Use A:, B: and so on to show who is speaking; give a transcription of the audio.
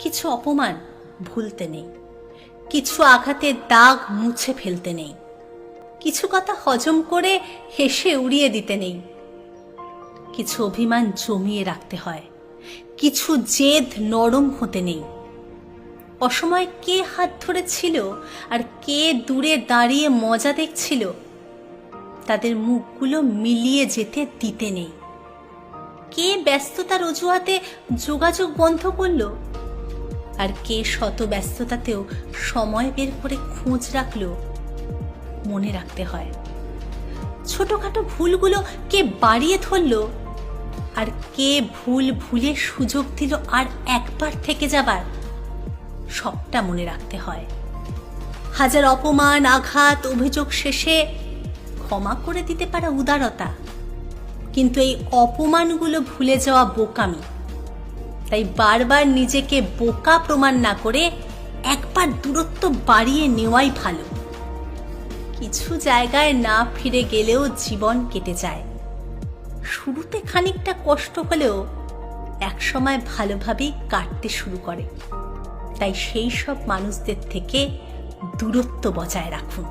A: কিছু অপমান ভুলতে নেই, কিছু আঘাতের দাগ মুছে ফেলতে নেই, কিছু কথা হজম করে হেসে উড়িয়ে দিতে নেই, কিছু অভিমান জমিয়ে রাখতে হয়, কিছু জেদ নরম হতে নেই। অসময়ে কে হাত ধরেছিল আর কে দূরে দাঁড়িয়ে মজা দেখছিল, তাদের মুখগুলো মিলিয়ে যেতে দিতে নেই। কে ব্যস্ততার অজুহাতে যোগাযোগ বন্ধ করলো আর কে শত ব্যস্ততাতেও সময় বের করে খোঁজ রাখলো, মনে রাখতে হয়। ছোটখাটো ভুলগুলো কে বাড়িয়ে ধরলো আর কে ভুল ভুলে সুযোগ দিল আর একবার থেকে যাবার, সবটা মনে রাখতে হয়। হাজার অপমান, আঘাত, অভিযোগ শেষে ক্ষমা করে দিতে পারা উদারতা, কিন্তু এই অপমানগুলো ভুলে যাওয়া বোকামি। তাই বারবার নিজেকে বোকা প্রমাণ না করে একবার দূরত্ব বাড়িয়ে নেওয়াই ভালো। কিছু জায়গায় না ফিরে গেলেও জীবন কেটে যায়। শুরুতে খানিকটা কষ্ট হলেও একসময় ভালোভাবেই কাটতে শুরু করে। তাই সেই সব মানুষদের থেকে দূরত্ব বজায় রাখুন।